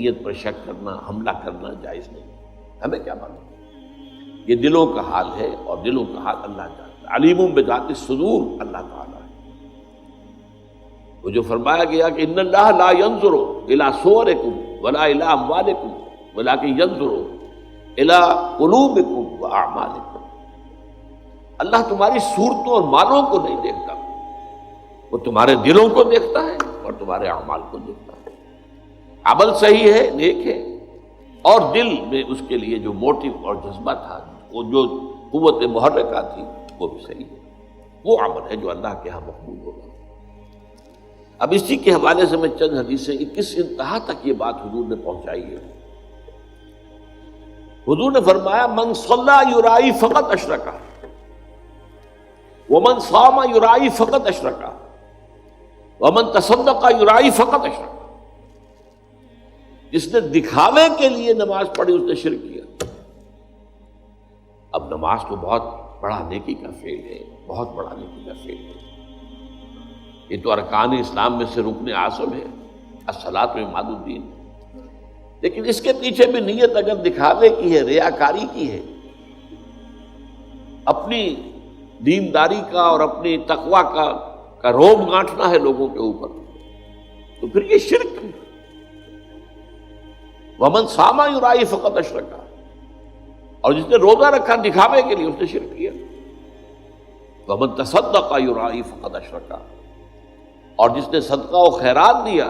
نیت پر شک کرنا، حملہ کرنا جائز نہیں۔ ہمیں کیا معلوم؟ یہ دلوں کا حال ہے، اور دلوں کا حال اللہ جانتا ہے۔ علیم بذات الصدور اللہ تعالیٰ ہے۔ وہ جو فرمایا گیا کہ ان اللہ لا ينظر الى صورکم ولا الى اموالکم ولکن ينظر الى قلوبکم واعمالکم، اللہ تمہاری صورتوں اور مالوں کو نہیں دیکھتا، وہ تمہارے دلوں کو دیکھتا ہے اور تمہارے اعمال کو دیکھتا ہے۔ عمل صحیح ہے، نیک ہے، اور دل میں اس کے لیے جو موٹیو اور جذبہ تھا، وہ جو قوت محرکہ تھی، وہ بھی صحیح ہے، وہ عمل ہے جو اللہ کے ہاں مقبول ہوگا۔ اب اسی کے حوالے سے میں چند حدیثیں، کس انتہا تک یہ بات حضور نے پہنچائی ہے۔ حضور نے فرمایا من صلی یرائی فقط اشرکا ومن صام یرائی فقط اشرکا ومن تصدق یرائی فقط اشرکا، جس نے دکھاوے کے لیے نماز پڑھی اس نے شرک کیا۔ اب نماز تو بہت بڑا نیکی کا فعل ہے، بہت بڑا نیکی کا فعل ہے، یہ تو ارکان اسلام میں سے رکن اعظم ہے، الصلاۃ عماد الدین، لیکن اس کے پیچھے بھی نیت اگر دکھاوے کی ہے، ریاکاری کی ہے، اپنی دینداری کا اور اپنی تقوی کا روب گانٹنا ہے لوگوں کے اوپر، تو پھر یہ شرک ہے۔ ومن صام یرائی فقط اشرکا، اور جس نے روزہ رکھا دکھاوے کے لیے اس نے شرک کیا۔ ومن تصدق یرائی فقط اشرکا، اور جس نے صدقہ و خیرات دیا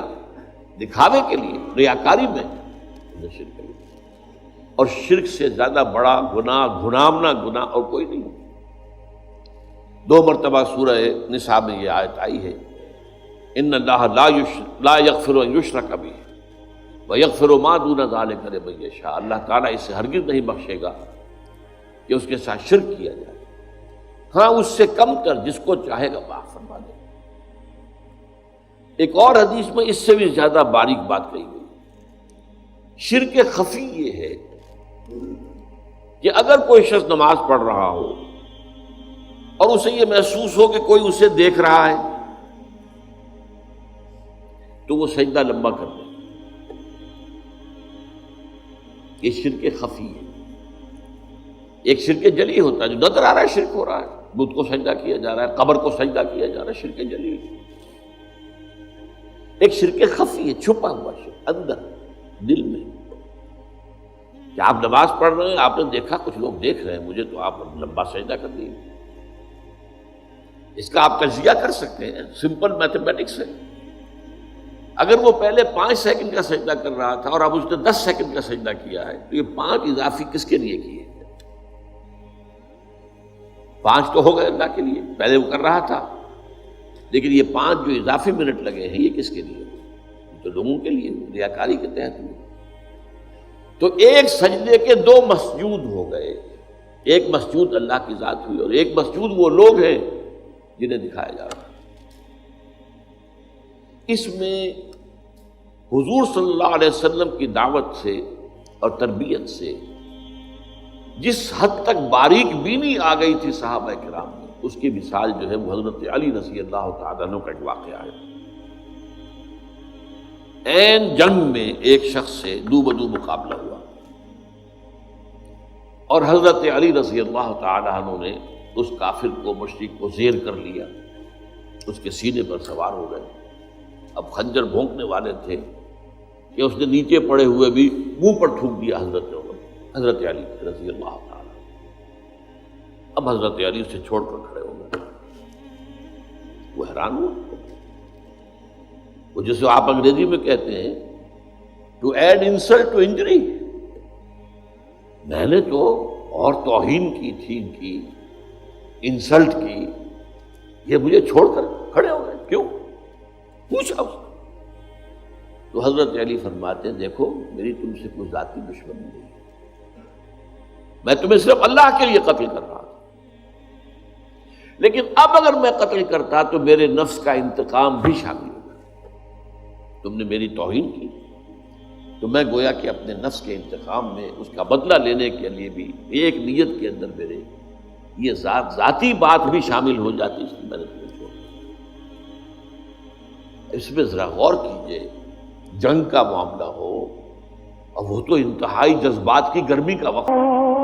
دکھاوے کے لیے، ریاکاری میں، اس نے شرک کیا۔ اور شرک سے زیادہ بڑا گناہ، گھنامنا گناہ اور کوئی نہیں۔ 2 مرتبہ سورہ نساء میں یہ آیت آئی ہے، ان اللہ لا یغفر ان یشرک بہ ویغفر ما دون ذلک لمن یشاء، اللہ تعالیٰ اسے ہرگز نہیں بخشے گا کہ اس کے ساتھ شرک کیا جائے، ہاں اس سے کم تر جس کو چاہے گا معاف فرما دے۔ ایک اور حدیث میں اس سے بھی زیادہ باریک بات کہی گئی۔ شرک خفی یہ ہے کہ اگر کوئی شخص نماز پڑھ رہا ہو اور اسے یہ محسوس ہو کہ کوئی اسے دیکھ رہا ہے تو وہ سجدہ لمبا کر دے، یہ شرک خفی ہے۔ ایک شرک جلی ہوتا ہے جو نظر آ رہا ہے شرک ہو رہا ہے، بت کو سجدہ کیا جا رہا ہے، قبر کو سجدہ کیا جا رہا ہے، شرک جلی۔ ایک شرک خفی ہے، چھپا ہوا شرک اندر دل میں، کہ آپ نماز پڑھ رہے ہیں، آپ نے دیکھا کچھ لوگ دیکھ رہے ہیں مجھے، تو آپ لمبا سجدہ کر دیے۔ اس کا آپ تجزیہ کر سکتے ہیں، سمپل میتھمیٹکس ہے۔ اگر وہ پہلے 5 سیکنڈ کا سجدہ کر رہا تھا اور اب اس نے 10 سیکنڈ کا سجدہ کیا ہے، تو یہ 5 اضافی کس کے لیے کیے؟ 5 تو ہو گئے اللہ کے لیے، پہلے وہ کر رہا تھا، لیکن یہ 5 جو اضافی منٹ لگے ہیں یہ کس کے لیے؟ تو لوگوں کے لیے، ریاکاری کے تحت ہوئے۔ تو ایک سجدے کے 2 مسجود ہو گئے، ایک مسجود اللہ کی ذات ہوئی اور ایک مسجود وہ لوگ ہیں جنہیں دکھایا جا رہا ہے۔ اس میں حضور صلی اللہ علیہ وسلم کی دعوت سے اور تربیت سے جس حد تک باریک بینی آ گئی تھی صحابہ کرام میں، اس کی مثال جو ہے وہ حضرت علی رضی اللہ تعالیٰ عنہ کا ایک واقعہ ہے۔ عین جنگ میں ایک شخص سے دو بدو مقابلہ ہوا اور حضرت علی رضی اللہ تعالیٰ عنہ نے اس کافر کو، مشرک کو زیر کر لیا، اس کے سینے پر سوار ہو گئے۔ اب خنجر بھونکنے والے تھے کہ اس نے نیچے پڑے ہوئے بھی منہ پر تھوک دیا حضرت علی رضی اللہ تعالیٰ۔ اب حضرت علی اسے چھوڑ کر کھڑے ہو گئے۔ وہ حیران ہوا، وہ جسے آپ انگریزی میں کہتے ہیں to add insult to injury, میں نے تو اور توہین کی تھی، ان کی انسلٹ کی، یہ مجھے چھوڑ کر کھڑے ہو گئے، کیوں؟ پوچھا اس نے۔ تو حضرت علی فرماتے ہیں دیکھو میری تم سے کوئی ذاتی دشمنی نہیں، میں تمہیں صرف اللہ کے لیے قتل کر رہا تھا، لیکن اب اگر میں قتل کرتا تو میرے نفس کا انتقام بھی شامل ہوگا۔ تم نے میری توہین کی تو میں گویا کہ اپنے نفس کے انتقام میں اس کا بدلہ لینے کے لیے بھی ایک نیت کے اندر میرے یہ ذاتی بات بھی شامل ہو جاتی، اس لیے میں نے تمہیں چھوڑا۔ اس میں ذرا غور کیجئے، جنگ کا معاملہ ہو، اور وہ تو انتہائی جذبات کی گرمی کا وقت ہے۔